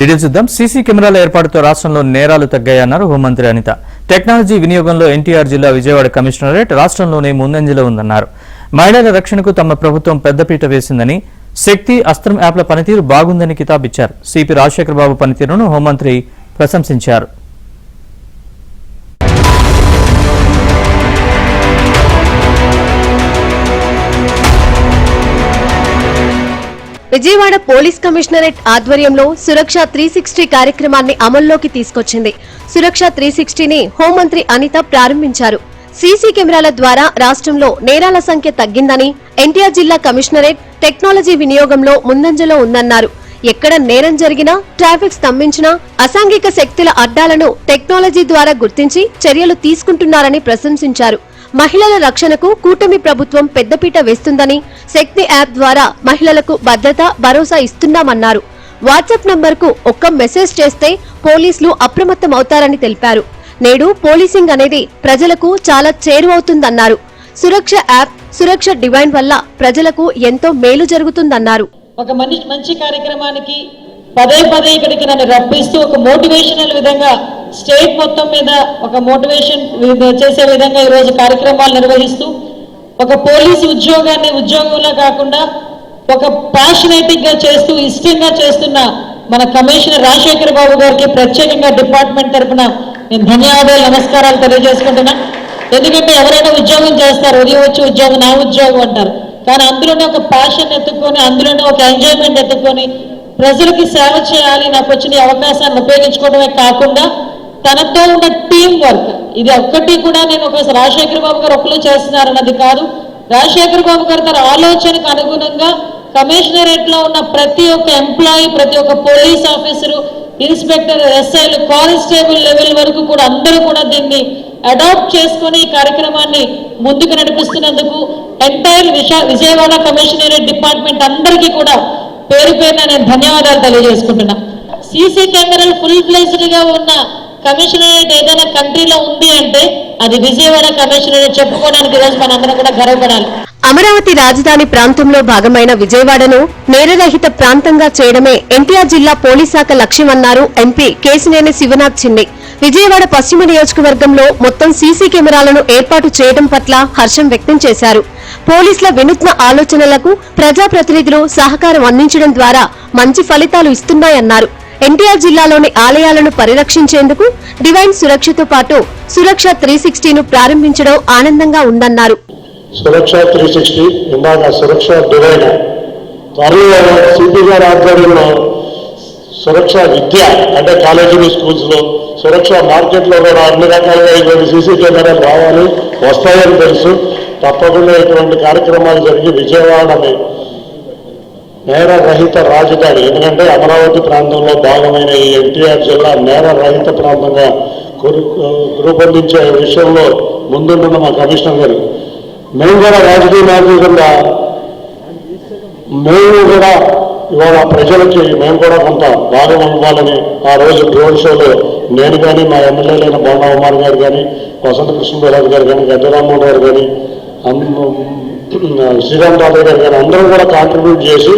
Details చూద్దాం. CC కెమెరాల ఏర్పాటుతో రాష్ట్రంలో నేరాలు తగ్గాయన్నారు హోంమంత్రి అనిత. టెక్నాలజీ వినియోగంలో ఎన్టీఆర్ జిల్లా విజయవాడ కమిషనరేట్ రాష్ట్రంలోనే ముందంజలో ఉందన్నారు. మహిళల రక్షణకు తమ ప్రభుత్వం పెద్దపీట వేసిందని, శక్తి, అస్త్రం యాప్ల పనితీరు బాగుందని కితాబిచ్చారు. సిపి రాజశేఖర్ బాబు పనితీరును హోంమంత్రి ప్రశంసించారు. విజయవాడ పోలీస్ కమిషనరేట్ ఆధ్వర్యంలో సురక్ష 360 కార్యక్రమాన్ని అమల్లోకి తీసుకొచ్చింది. సురక్ష 360ని హోంమంత్రి అనిత ప్రారంభించారు. సీసీ కెమెరాల ద్వారా రాష్ట్రంలో నేరాల సంఖ్య తగ్గిందని, ఎన్టీఆర్ జిల్లా కమిషనరేట్ టెక్నాలజీ వినియోగంలో ముందంజలో ఉందన్నారు. ఎక్కడ నేరం జరిగినా, ట్రాఫిక్ స్తంభించినా అసాంఘిక శక్తుల అడ్డాలను టెక్నాలజీ ద్వారా గుర్తించి చర్యలు తీసుకుంటున్నారని ప్రశంసించారు. మహిళల రక్షణకు కూటమి ప్రభుత్వం పెద్దపీట వేస్తుందని, శక్తి యాప్ ద్వారా మహిళలకు భద్రత, భరోసా ఇస్తున్నామన్నారు. వాట్సాప్ నంబర్కు ఒక్క మెసేజ్ చేస్తే పోలీసులు అప్రమత్తమవుతారని తెలిపారు. నేడు పోలీసింగ్ అనేది ప్రజలకు చాలా చేరువవుతుందన్నారు. సురక్ష యాప్, సురక్ష డివైన్ వల్ల ప్రజలకు ఎంతో మేలు జరుగుతుందన్నారు. ఒక మంచి కార్యక్రమానికి పదే ఇక్కడికి నన్ను రప్పిస్తూ ఒక మోటివేషనల్ విధంగా స్టేట్ మొత్తం మీద ఒక మోటివేషన్ చేసే విధంగా ఈరోజు కార్యక్రమాలు నిర్వహిస్తూ ఒక పోలీసు ఉద్యోగంలా కాకుండా ఒక ప్యాషనేటిక్ గా చేస్తూ ఇష్టంగా చేస్తున్న మన కమిషనర్ రాజశేఖర్ బాబు గారికి ప్రత్యేకంగా డిపార్ట్మెంట్ తరఫున నేను ధన్యవాదాలు, నమస్కారాలు తెలియజేసుకుంటున్నా. ఎందుకంటే ఎవరైనా ఉద్యోగం చేస్తారు, ఉదయం వచ్చి ఉద్యోగం నా ఉద్యోగం అంటారు, కానీ అందులోనే ఒక ప్యాషన్ ఎత్తుకొని, అందులోనే ఒక ఎంజాయ్మెంట్ ఎత్తుకొని ప్రజలకి సేవ చేయాలి, నాకు వచ్చిన అవకాశాన్ని ఉపయోగించుకోవడమే కాకుండా తనతో ఉన్న టీం వర్క్, ఇది ఒక్కటి కూడా నేను ఒక రాజశేఖర్ బాబు గారు ఒక్కరు చేస్తున్నారన్నది కాదు. రాజశేఖర్ బాబు గారు తన ఆలోచనకు అనుగుణంగా కమిషనరేట్ లో ఉన్న ప్రతి ఒక్క ఎంప్లాయీ, ప్రతి ఒక్క పోలీస్ ఆఫీసరు, ఇన్స్పెక్టర్, ఎస్ఐలు, కానిస్టేబుల్ లెవెల్ వరకు కూడా అందరూ కూడా దీన్ని అడాప్ట్ చేసుకుని ఈ కార్యక్రమాన్ని ముందుకు నడిపిస్తున్నందుకు ఎంటైర్ విజయవాడ కమిషనరేట్ డిపార్ట్మెంట్ అందరికీ కూడా పేరు పేరున నేను ధన్యవాదాలు తెలియజేసుకుంటున్నా. సీసీ కెమెరాలు ఫుల్ ఫ్లెజ్డ్ గా ఉన్న కమిషనరేట్ ఏదైనా కంట్రీలో ఉంది అంటే అది విజయవాడ కమిషనరేట్ చెప్పుకోవడానికి ఈరోజు మనందరం కూడా గర్వపడాలి. అమరావతి రాజధాని ప్రాంతంలో భాగమైన విజయవాడను నేరరహిత ప్రాంతంగా చేయడమే ఎన్టీఆర్ జిల్లా పోలీస్ శాఖ లక్ష్యమన్నారు ఎంపీ కేశినేని శివనాథ్ చిన్ని. విజయవాడ పశ్చిమ నియోజకవర్గంలో మొత్తం సీసీ కెమెరాలను ఏర్పాటు చేయడం పట్ల హర్షం వ్యక్తం చేశారు. పోలీసుల వినూత్న ఆలోచనలకు ప్రజాప్రతినిధులు సహకారం అందించడం ద్వారా మంచి ఫలితాలు ఇస్తున్నాయన్నారు. ఎన్టీఆర్ జిల్లాలోని ఆలయాలను పరిరక్షించేందుకు డివైన్ సురక్షతో పాటు సురక్ష 360ను ప్రారంభించడం ఆనందంగా ఉందన్నారు. సురక్ష 360 ఇందాక సురక్ష డివైన్ త్వరలో సిపి గారి ఆధ్వర్యంలో సురక్ష విద్య అంటే కాలేజీలు, స్కూల్స్ లో సురక్ష మార్కెట్లో కూడా అన్ని రకాలుగా ఇటువంటి సీసీ కెమెరాలు రావాలి, వస్తాయని తెలుసు. తప్పకుండా ఇటువంటి కార్యక్రమాలు జరిగి విజయవాడని నేర రహిత రాజధాని, ఎందుకంటే అమరావతి ప్రాంతంలో భాగమైన ఈ ఎన్టీఆర్ జిల్లా నేర రహిత ప్రాంతంగా రూపొందించే విషయంలో ముందుంటున్న మా కమిషనర్ గారు, మేము కూడా రాజకీయ నాయకుల కింద మేము కూడా ఇవాళ ప్రజలకి మేము కూడా కొంత భాగం ఇవ్వాలని ఆ రోజు డ్రోన్ షోలో నేను కానీ, మా ఎమ్మెల్యేలైన బొండా ఉమార్ గారు కానీ, వసంత కృష్ణరాజు గారు కానీ, గద్దరామ్మోహన్ గారు కానీ, శ్రీరామ్ తాతయ్య గారు కానీ అందరం కూడా కాంట్రిబ్యూట్ చేసి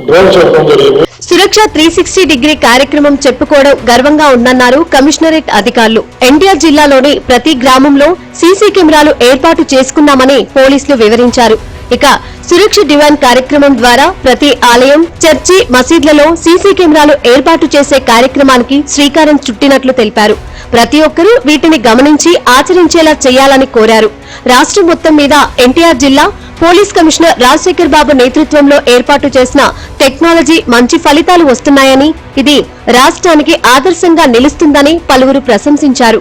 డ్రోన్ చెప్పడం జరిగింది. సురక్ష 360 డిగ్రీ కార్యక్రమం చెప్పుకోవడం గర్వంగా ఉందన్నారు కమిషనరేట్ అధికారులు. ఎన్టీఆర్ జిల్లాలోని ప్రతి గ్రామంలో సీసీ కెమెరాలు ఏర్పాటు చేసుకున్నామని పోలీసులు వివరించారు. ఇక సురక్ష డివైన్ కార్యక్రమం ద్వారా ప్రతి ఆలయం, చర్చి, మసీద్లలో సీసీ కెమెరాలు ఏర్పాటు చేసే కార్యక్రమానికి శ్రీకారం చుట్టినట్లు తెలిపారు. ప్రతి ఒక్కరూ వీటిని గమనించి ఆచరించేలా చేయాలని కోరారు. రాష్ట్రం మొత్తం మీద ఎన్టీఆర్ జిల్లా పోలీస్ కమిషనర్ రాజశేఖర్ బాబు నేతృత్వంలో ఏర్పాటు చేసిన టెక్నాలజీ మంచి ఫలితాలు వస్తున్నాయని, ఇది రాష్ట్రానికి ఆదర్శంగా నిలుస్తుందని పలువురు ప్రశంసించారు.